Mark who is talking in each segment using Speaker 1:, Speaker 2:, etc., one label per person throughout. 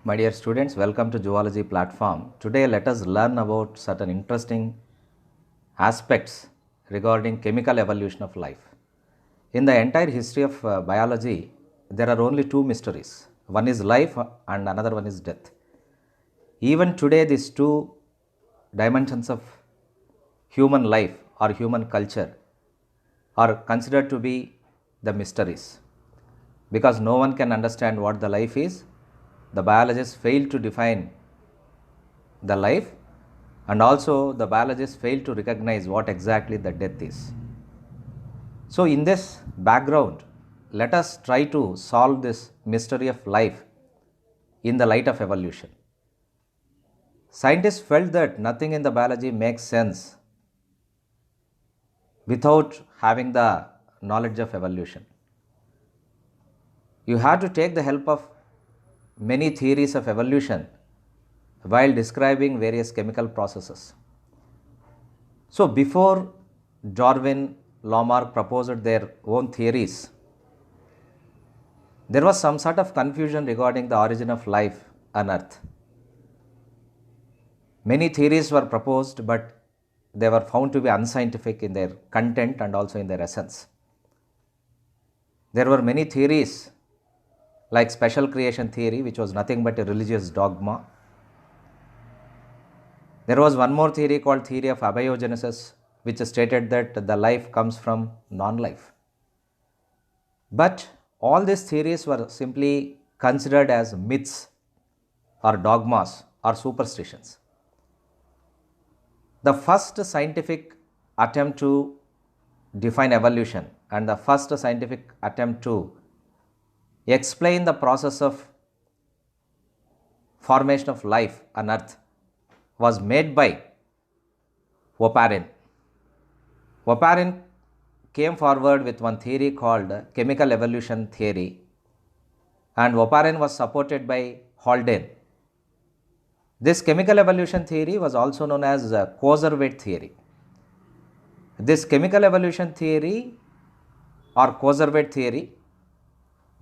Speaker 1: My dear students, welcome to Zoology platform. Today let us learn about certain interesting aspects regarding chemical evolution of life. In the entire history of biology, there are only two mysteries. One is life and another one is death. Even today, these two dimensions of human life or human culture are considered to be the mysteries because no one can understand what the life is. The biologists fail to define the life, and also the biologists fail to recognize what exactly the death is. So, in this background, let us try to solve this mystery of life in the light of evolution. Scientists felt that nothing in the biology makes sense without having the knowledge of evolution. You have to take the help of many theories of evolution while describing various chemical processes. So, before Darwin, Lamarck proposed their own theories, there was some sort of confusion regarding the origin of life on Earth. Many theories were proposed, but they were found to be unscientific in their content and also in their essence. There were many theories like special creation theory, which was nothing but a religious dogma. There was one more theory called theory of abiogenesis, which stated that the life comes from non-life. But all these theories were simply considered as myths or dogmas or superstitions. The first scientific attempt to define evolution and the first scientific attempt to explain the process of formation of life on Earth was made by Oparin. Oparin came forward with one theory called chemical evolution theory, and Oparin was supported by Haldane. This chemical evolution theory was also known as Coservate theory. This chemical evolution theory or Coservate theory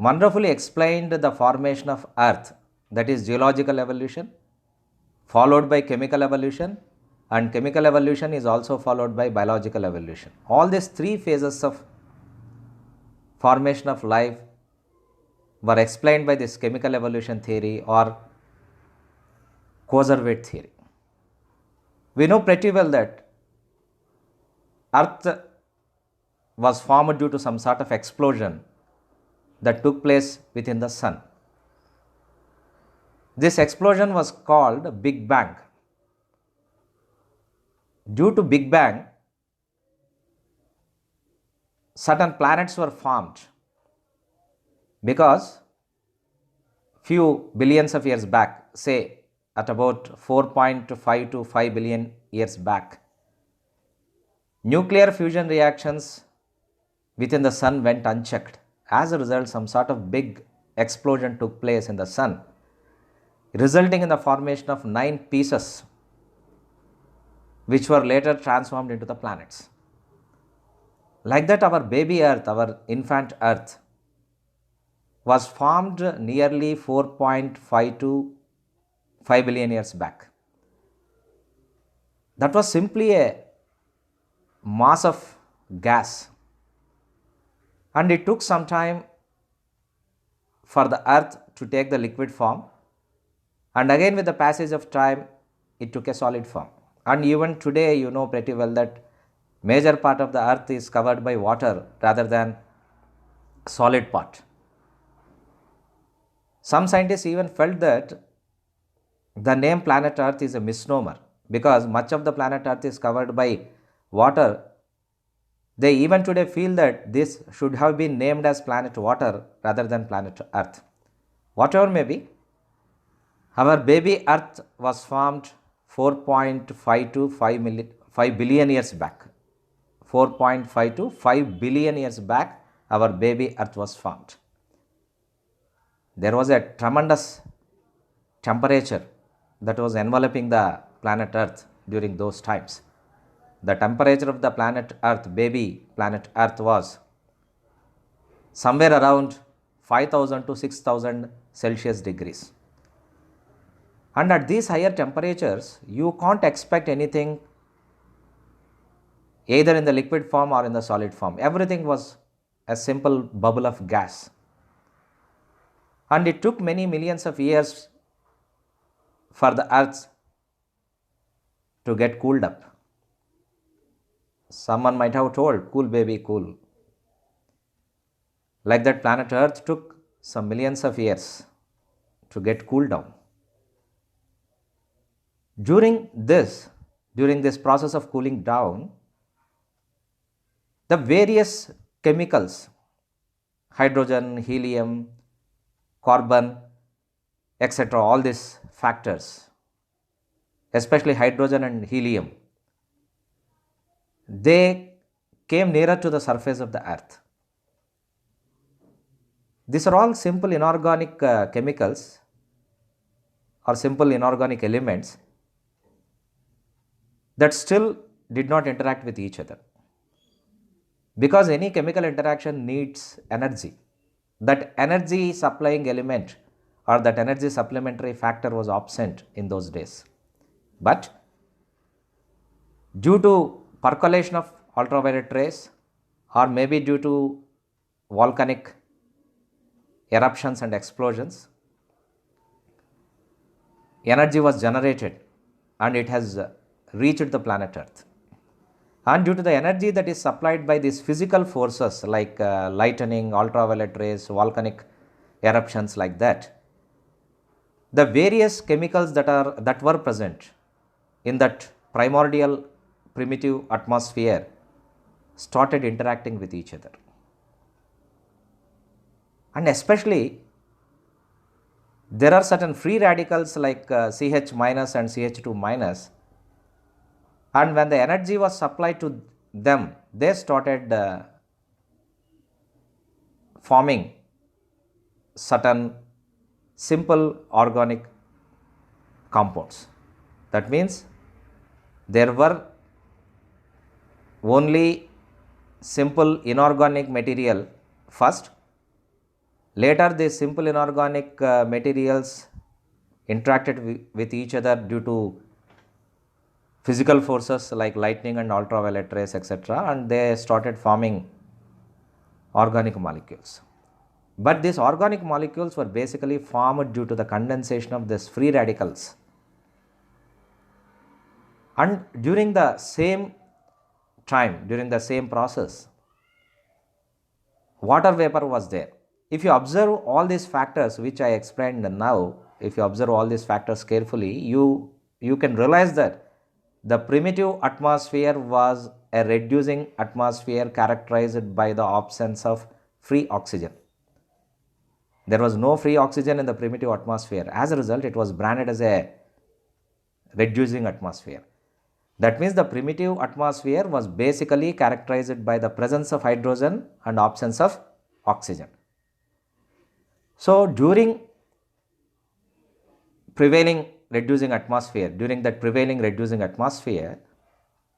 Speaker 1: wonderfully explained the formation of Earth, that is geological evolution, followed by chemical evolution, and chemical evolution is also followed by biological evolution. All these three phases of formation of life were explained by this chemical evolution theory or Coservate theory. We know pretty well that Earth was formed due to some sort of explosion that took place within the Sun. This explosion was called Big Bang. Due to Big Bang, certain planets were formed because few billions of years back, say at about 4.5 to 5 billion years back, nuclear fusion reactions within the Sun went unchecked. As a result, some sort of big explosion took place in the Sun, resulting in the formation of 9 pieces which were later transformed into the planets. Like that, our baby Earth, our infant Earth, was formed nearly 4.5 to 5 billion years back. That was simply a mass of gas, and it took some time for the Earth to take the liquid form, and again with the passage of time it took a solid form. And even today you know pretty well that major part of the Earth is covered by water rather than solid part. Some scientists even felt that the name planet Earth is a misnomer because much of the planet Earth is covered by water. They even today feel that this should have been named as planet water rather than planet Earth. Whatever may be, our baby Earth was formed 4.5 to 5 billion years back. 4.5 to 5 billion years back, our baby Earth was formed. There was a tremendous temperature that was enveloping the planet Earth during those times. The temperature of the planet Earth, baby planet Earth, was somewhere around 5000 to 6000 Celsius degrees. And at these higher temperatures, you can't expect anything either in the liquid form or in the solid form. Everything was a simple bubble of gas. And it took many millions of years for the earth to get cooled up. Someone might have told, cool baby, cool. Like that, planet Earth took some millions of years to get cooled down. During this process of cooling down, the various chemicals, hydrogen, helium, carbon, etc., all these factors, especially hydrogen and helium, they came nearer to the surface of the earth. These are all simple inorganic chemicals or simple inorganic elements that still did not interact with each other. Because any chemical interaction needs energy. That energy supplying element or that energy supplementary factor was absent in those days. But due to percolation of ultraviolet rays, or maybe due to volcanic eruptions and explosions, energy was generated and it has reached the planet Earth. And due to the energy that is supplied by these physical forces like lightning, ultraviolet rays, volcanic eruptions like that, the various chemicals that were present in that primordial primitive atmosphere started interacting with each other. And especially there are certain free radicals like CH minus and CH2 minus, and when the energy was supplied to them, they started forming certain simple organic compounds. That means there were only simple inorganic material first. Later, these simple inorganic materials interacted with each other due to physical forces like lightning and ultraviolet rays, etc., and they started forming organic molecules. But these organic molecules were basically formed due to the condensation of these free radicals. And during the same time, during the same process, water vapor was there. If you observe all these factors which I explained now, if you observe all these factors carefully, you can realize that the primitive atmosphere was a reducing atmosphere characterized by the absence of free oxygen. There was no free oxygen in the primitive atmosphere. As a result, it was branded as a reducing atmosphere. That means the primitive atmosphere was basically characterized by the presence of hydrogen and absence of oxygen. So during prevailing reducing atmosphere,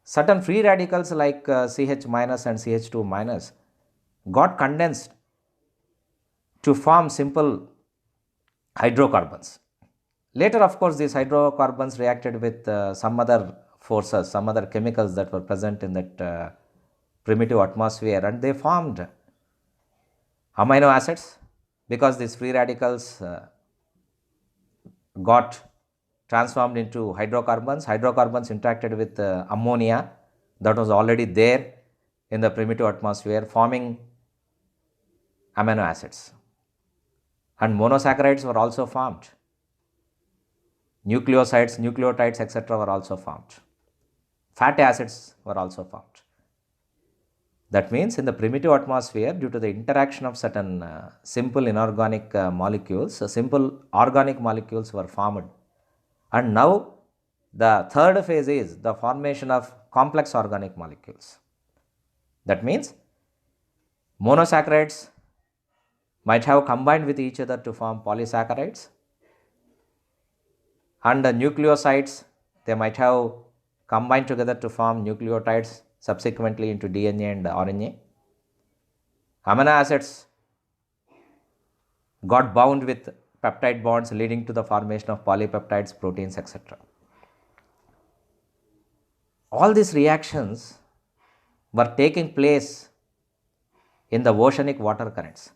Speaker 1: certain free radicals like CH minus and CH2 minus got condensed to form simple hydrocarbons. Later, of course, these hydrocarbons reacted with some other forces, some other chemicals that were present in that primitive atmosphere, and they formed amino acids. Because these free radicals got transformed into hydrocarbons, hydrocarbons interacted with ammonia that was already there in the primitive atmosphere, forming amino acids. And monosaccharides were also formed. Nucleosides, nucleotides, etc. were also formed. Fatty acids were also formed. That means in the primitive atmosphere, due to the interaction of certain simple inorganic molecules, simple organic molecules were formed. And now the third phase is the formation of complex organic molecules. That means monosaccharides might have combined with each other to form polysaccharides, and the nucleosides, they might have combined together to form nucleotides, subsequently into DNA and RNA. Amino acids got bound with peptide bonds leading to the formation of polypeptides, proteins, etc. All these reactions were taking place in the oceanic water currents.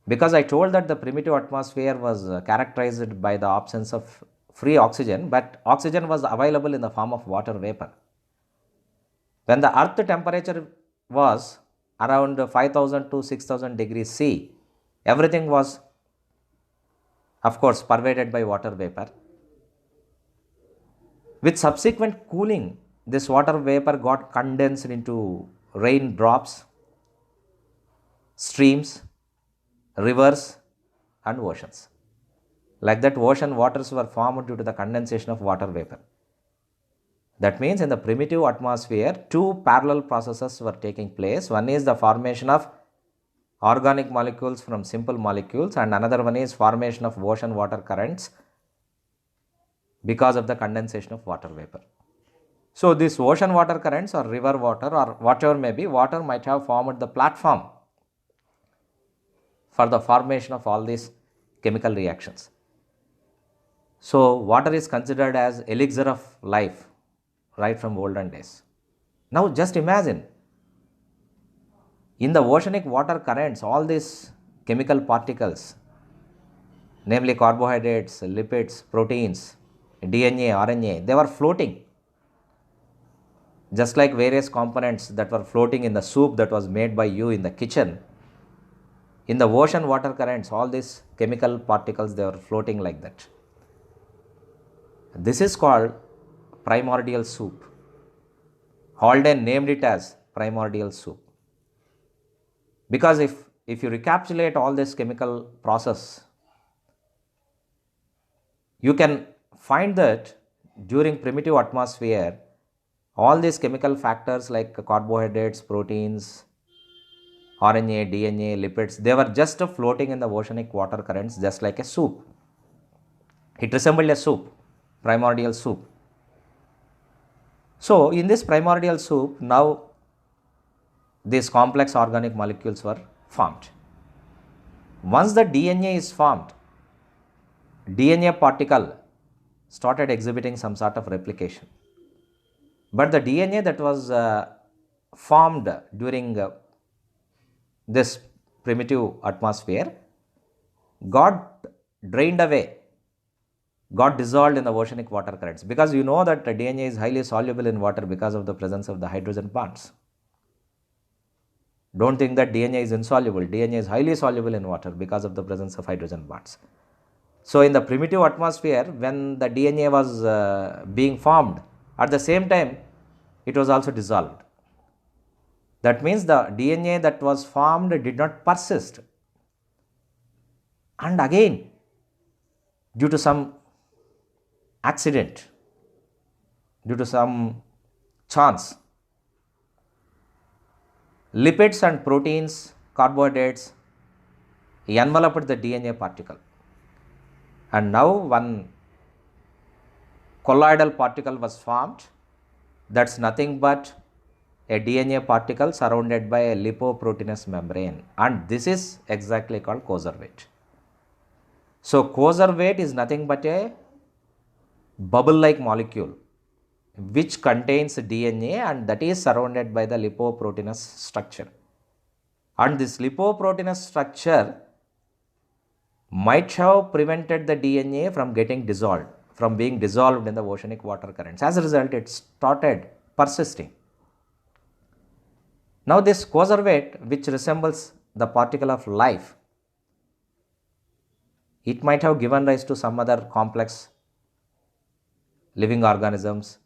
Speaker 1: Because I told that the primitive atmosphere was characterized by the absence of free oxygen, but oxygen was available in the form of water vapor. When the earth temperature was around 5000 to 6000 degrees C, everything was, of course, pervaded by water vapor. With subsequent cooling, this water vapor got condensed into raindrops, streams, rivers, and oceans. Like that, ocean waters were formed due to the condensation of water vapor. That means in the primitive atmosphere, two parallel processes were taking place. One is the formation of organic molecules from simple molecules, and another one is formation of ocean water currents because of the condensation of water vapor. So these ocean water currents or river water or whatever may be, water might have formed the platform for the formation of all these chemical reactions. So water is considered as elixir of life right from olden days. Now just imagine, in the oceanic water currents, all these chemical particles, namely carbohydrates, lipids, proteins, DNA, RNA, they were floating. Just like various components that were floating in the soup that was made by you in the kitchen, in the ocean water currents, all these chemical particles, they were floating like that. This is called primordial soup. Haldane named it as primordial soup. Because if you recapitulate all this chemical process, you can find that during primitive atmosphere, all these chemical factors like carbohydrates, proteins, RNA, DNA, lipids, they were just floating in the oceanic water currents just like a soup. It resembled a soup, primordial soup. So in this primordial soup, now these complex organic molecules were formed. Once the DNA is formed, DNA particle started exhibiting some sort of replication. But the DNA that was formed during this primitive atmosphere got drained away, got dissolved in the oceanic water currents, because you know that DNA is highly soluble in water because of the presence of the hydrogen bonds. Don't think that DNA is insoluble. DNA is highly soluble in water because of the presence of hydrogen bonds. So in the primitive atmosphere, when the DNA was being formed, at the same time it was also dissolved. That means the DNA that was formed did not persist. And again, due to some accident, due to some chance, lipids and proteins, carbohydrates enveloped the DNA particle. And now one colloidal particle was formed. That's nothing but a DNA particle surrounded by a lipoproteinous membrane, and this is exactly called coservate. So coservate is nothing but a bubble-like molecule which contains DNA, and that is surrounded by the lipoproteinous structure. And this lipoproteinous structure might have prevented the DNA from getting dissolved, from being dissolved in the oceanic water currents. As a result, it started persisting. Now this coservate, which resembles the particle of life, it might have given rise to some other complex living organisms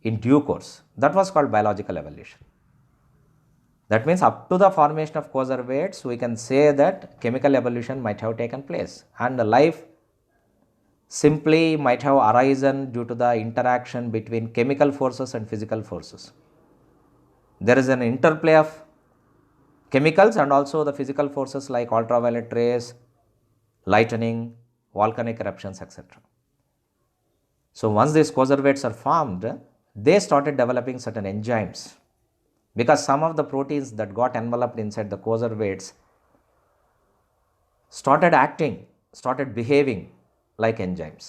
Speaker 1: in due course. That was called biological evolution. That means up to the formation of coservates, we can say that chemical evolution might have taken place, and life simply might have arisen due to the interaction between chemical forces and physical forces. There is an interplay of chemicals and also the physical forces like ultraviolet rays, lightning, volcanic eruptions, etc. So once these coservates are formed, they started developing certain enzymes, because some of the proteins that got enveloped inside the coservates started acting started behaving like enzymes.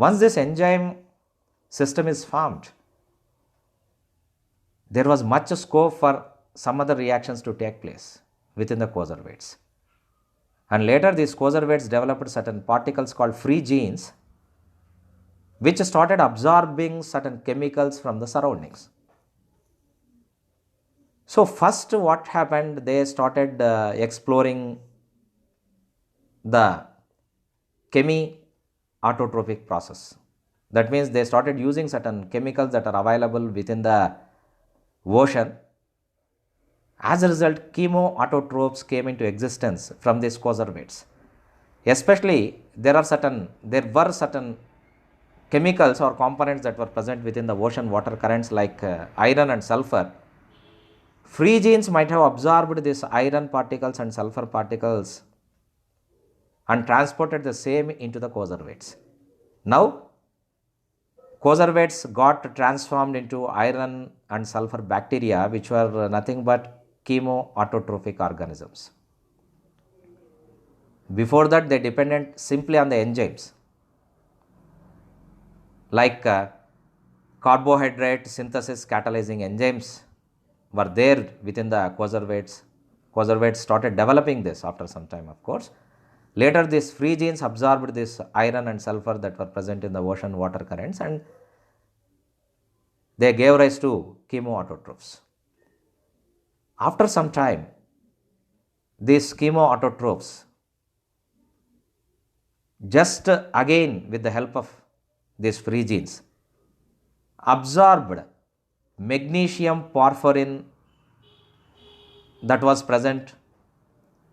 Speaker 1: Once this enzyme system is formed, there was much scope for some other reactions to take place within the conservates. And later these conservates developed certain particles called free genes, which started absorbing certain chemicals from the surroundings. So first what happened, they started exploring the chemi-autotrophic process. That means they started using certain chemicals that are available within the ocean. As a result, chemoautotropes came into existence from these conservates. Especially, there were certain chemicals or components that were present within the ocean water currents like iron and sulfur. Free genes might have absorbed these iron particles and sulfur particles and transported the same into the conservates. Now, conservates got transformed into iron and sulfur bacteria, which were nothing but chemoautotrophic organisms. Before that, they depended simply on the enzymes like carbohydrate synthesis catalyzing enzymes were there within the conservates. Conservates started developing this after some time, of course. Later, these free genes absorbed this iron and sulfur that were present in the ocean water currents, and they gave rise to chemoautotrophs. After some time, these chemoautotrophs, just again with the help of these free genes, absorbed magnesium porphyrin that was present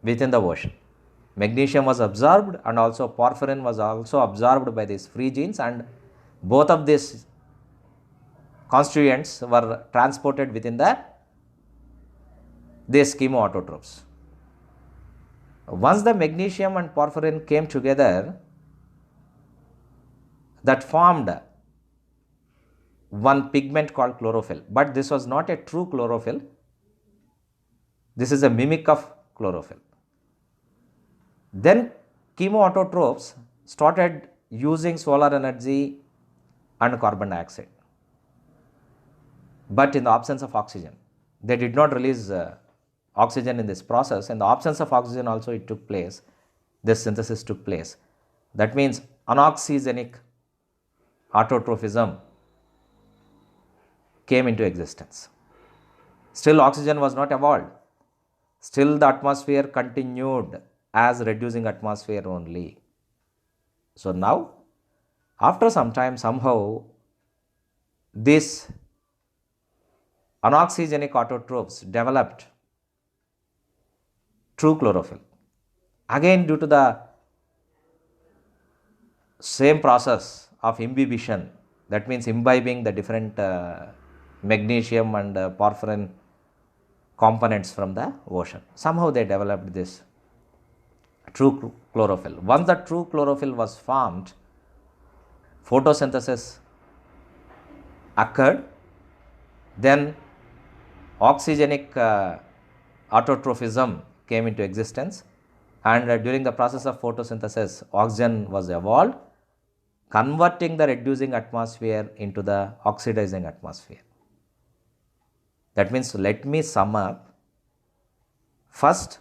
Speaker 1: within the ocean. Magnesium was absorbed and also porphyrin was also absorbed by these free genes, and both of these constituents were transported within these chemoautotrophs. Once the magnesium and porphyrin came together, that formed one pigment called chlorophyll, but this was not a true chlorophyll. This is a mimic of chlorophyll. Then chemoautotrophs started using solar energy and carbon dioxide, but in the absence of oxygen. They did not release oxygen in this process. In the absence of oxygen also it took place, this synthesis took place. That means anoxygenic autotrophism came into existence. Still oxygen was not evolved. Still the atmosphere continued as reducing atmosphere only. So now, after some time, somehow these anoxygenic autotrophs developed true chlorophyll. Again, due to the same process of imbibition, that means imbibing the different magnesium and porphyrin components from the ocean. Somehow they developed this true chlorophyll. Once the true chlorophyll was formed, photosynthesis occurred, then oxygenic autotrophism came into existence, and during the process of photosynthesis, oxygen was evolved, converting the reducing atmosphere into the oxidizing atmosphere. That means, let me sum up. First,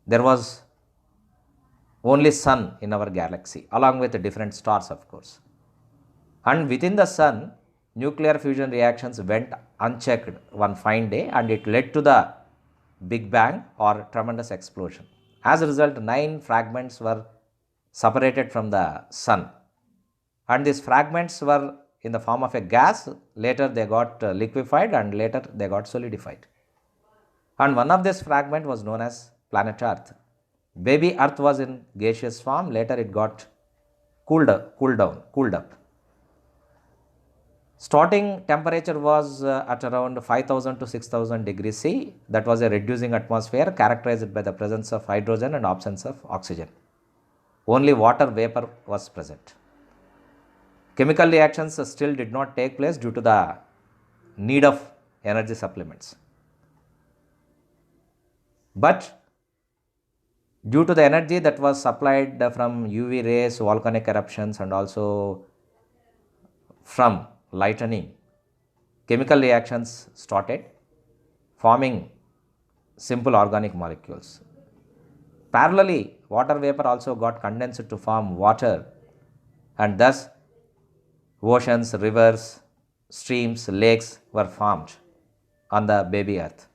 Speaker 1: there was only sun in our galaxy, along with the different stars, of course. And within the sun, nuclear fusion reactions went unchecked one fine day, and it led to the Big Bang or tremendous explosion. As a result, 9 fragments were separated from the sun, and these fragments were in the form of a gas. Later they got liquefied, and later they got solidified. And one of this fragment was known as planet Earth. Baby Earth was in gaseous form. Later it got cooled up. Starting temperature was at around 5000 to 6000 degrees C. That was a reducing atmosphere characterized by the presence of hydrogen and absence of oxygen. Only water vapor was present. Chemical reactions still did not take place due to the need of energy supplements. But Due to the energy that was supplied from UV rays, volcanic eruptions, and also from lightning, chemical reactions started forming simple organic molecules. Parallelly, water vapor also got condensed to form water, and thus oceans, rivers, streams, lakes were formed on the baby earth.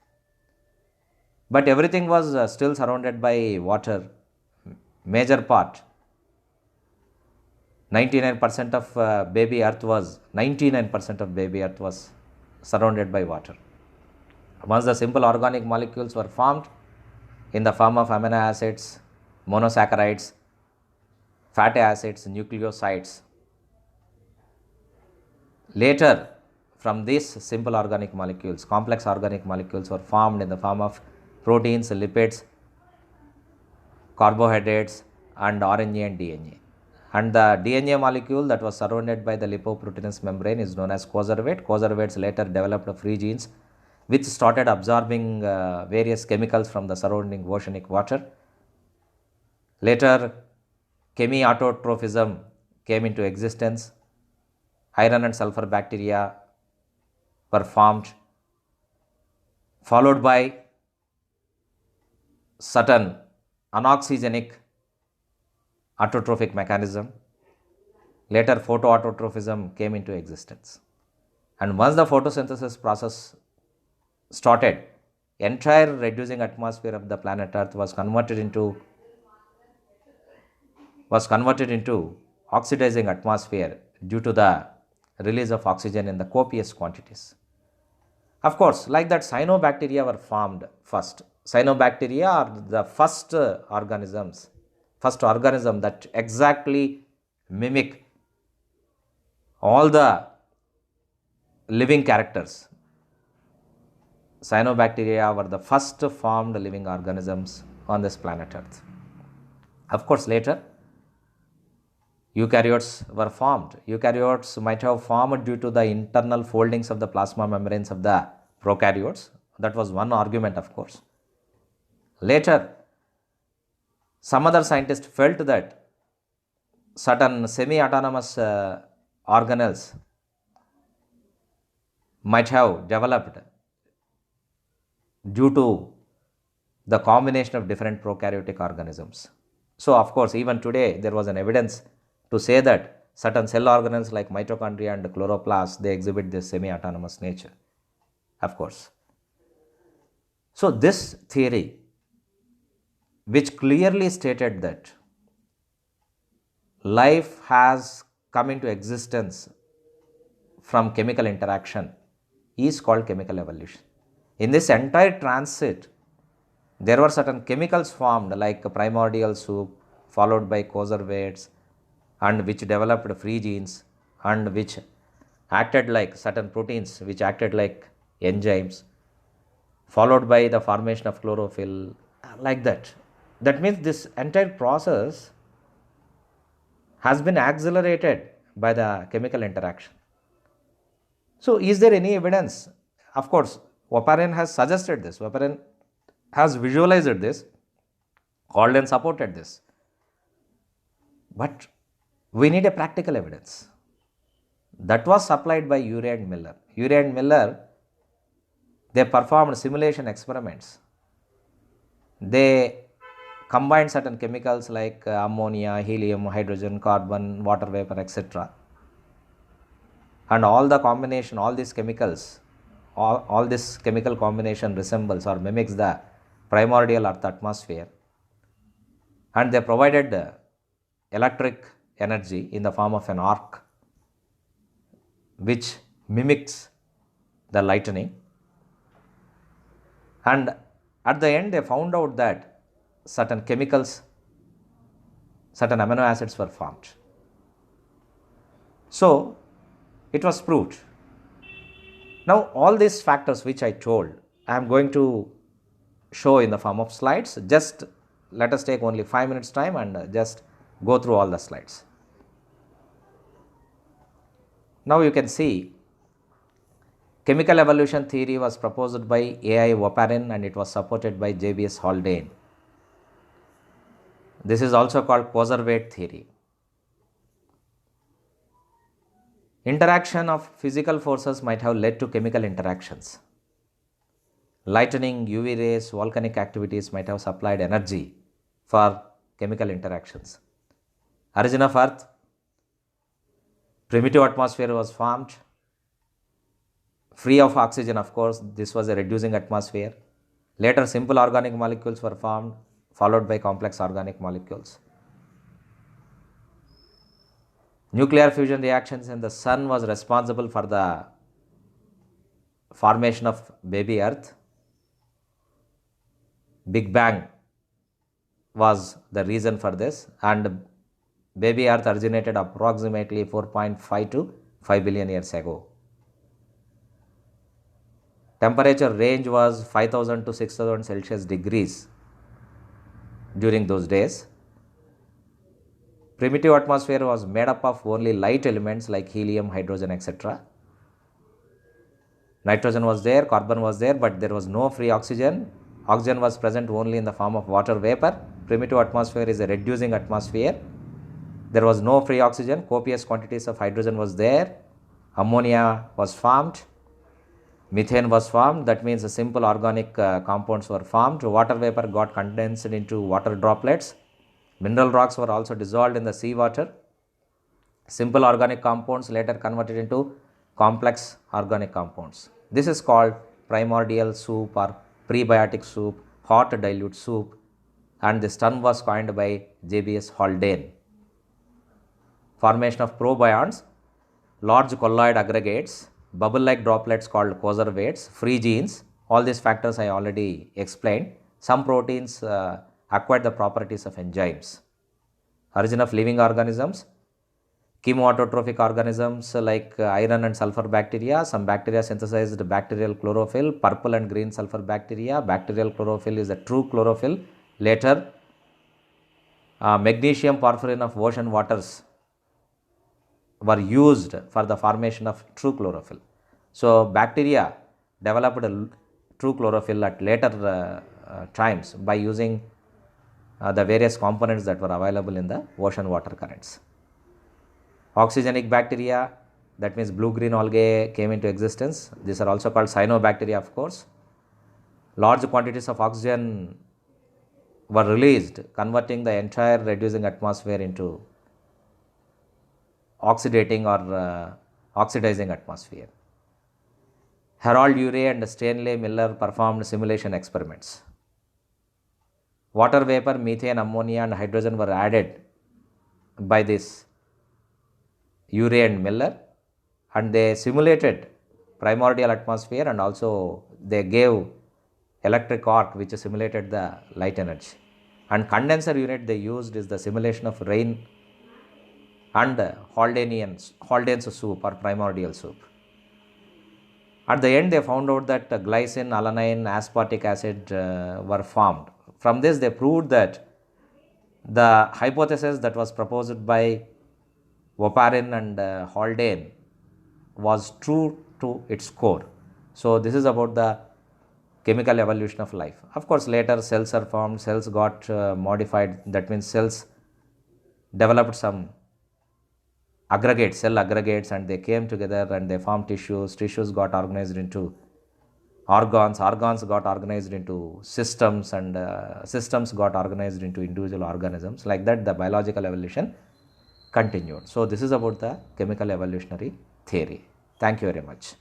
Speaker 1: But everything was still surrounded by water. Major part, 99% of baby earth was 99% of baby earth was surrounded by water. Once the simple organic molecules were formed in the form of amino acids, monosaccharides, fatty acids, nucleosides, later from these simple organic molecules, complex organic molecules were formed in the form of proteins, lipids, carbohydrates, and RNA and DNA. And the DNA molecule that was surrounded by the lipoproteinous membrane is known as coservate. Coservates later developed free genes which started absorbing various chemicals from the surrounding oceanic water. Later, chemiautotrophism came into existence. Iron and sulfur bacteria were formed, followed by certain anoxygenic autotrophic mechanism. Later, photoautotrophism came into existence. And once the photosynthesis process started, entire reducing atmosphere of the planet Earth was converted into oxidizing atmosphere due to the release of oxygen in the copious quantities. Of course, like that, cyanobacteria were formed first. Cyanobacteria are the first organism that exactly mimic all the living characters. Cyanobacteria were the first formed living organisms on this planet Earth. Of course, later eukaryotes were formed. Eukaryotes might have formed due to the internal foldings of the plasma membranes of the prokaryotes. That was one argument, of course. Later, some other scientists felt that certain semi-autonomous organelles might have developed due to the combination of different prokaryotic organisms. So, of course, even today there was an evidence to say that certain cell organelles like mitochondria and chloroplasts, they exhibit this semi-autonomous nature, of course. So, this theory, which clearly stated that life has come into existence from chemical interaction, is called chemical evolution. In this entire transit, there were certain chemicals formed like primordial soup, followed by coservates, and which developed free genes, and which acted like certain proteins which acted like enzymes, followed by the formation of chlorophyll, like that. That means this entire process has been accelerated by the chemical interaction. So, is there any evidence? Of course, Oparin has suggested this, Oparin has visualized this, Holden supported this. But we need a practical evidence. That was supplied by Urey and Miller. Urey and Miller, they performed simulation experiments. They combined certain chemicals like ammonia, helium, hydrogen, carbon, water vapor, etc. And all the combination, all these chemicals, all this chemical combination resembles or mimics the primordial Earth atmosphere. And they provided electric energy in the form of an arc which mimics the lightning. And at the end, they found out that certain chemicals, certain amino acids were formed. So, it was proved. Now, all these factors which I told, I am going to show in the form of slides. Just let us take only 5 minutes time and just go through all the slides. Now, you can see chemical evolution theory was proposed by A.I. Oparin and it was supported by J.B.S. Haldane. This is also called Coservate theory. Interaction of physical forces might have led to chemical interactions. Lightning, UV rays, volcanic activities might have supplied energy for chemical interactions. Origin of Earth, primitive atmosphere was formed, free of oxygen, of course, this was a reducing atmosphere. Later, simple organic molecules were formed, followed by complex organic molecules. Nuclear fusion reactions in the sun was responsible for the formation of baby Earth. Big Bang was the reason for this, and baby Earth originated approximately 4.5 to 5 billion years ago. Temperature range was 5000 to 6000 Celsius degrees during those days. Primitive atmosphere was made up of only light elements like helium, hydrogen, etc. Nitrogen was there, carbon was there, but there was no free oxygen. Oxygen was present only in the form of water vapor. Primitive atmosphere is a reducing atmosphere. There was no free oxygen. Copious quantities of hydrogen was there. Ammonia was formed. Methane was formed. That means the simple organic compounds were formed. Water vapor got condensed into water droplets. Mineral rocks were also dissolved in the seawater. Simple organic compounds later converted into complex organic compounds. This is called primordial soup or prebiotic soup, hot dilute soup, and this term was coined by J.B.S. Haldane. Formation of probions, large colloid aggregates, bubble-like droplets called Coservates, free genes, all these factors I already explained. Some proteins acquired the properties of enzymes. Origin of living organisms, chemoautotrophic organisms like iron and sulfur bacteria. Some bacteria synthesized bacterial chlorophyll, purple and green sulfur bacteria. Bacterial chlorophyll is a true chlorophyll. Later, magnesium porphyrin of ocean waters were used for the formation of true chlorophyll. So, bacteria developed a true chlorophyll at later times by using the various components that were available in the ocean water currents. Oxygenic bacteria, that means blue-green algae came into existence. These are also called cyanobacteria, of course. Large quantities of oxygen were released, converting the entire reducing atmosphere into oxidating or oxidizing atmosphere. Harold Urey and Stanley Miller performed simulation experiments. Water vapor, methane, ammonia and hydrogen were added by this Urey and Miller, and they simulated primordial atmosphere, and also they gave electric arc which simulated the light energy. And condenser unit they used is the simulation of rain and Haldane's soup or primordial soup. At the end they found out that glycine, alanine, aspartic acid were formed. From this they proved that the hypothesis that was proposed by Oparin and Haldane was true to its core. So this is about the chemical evolution of life. Of course, later cells are formed, cells got modified. That means cells developed some aggregates, cell aggregates, and they came together and they formed tissues. Tissues got organized into organs. Organs got organized into systems, and systems got organized into individual organisms. Like that, the biological evolution continued. So this is about the chemical evolutionary theory. Thank you very much.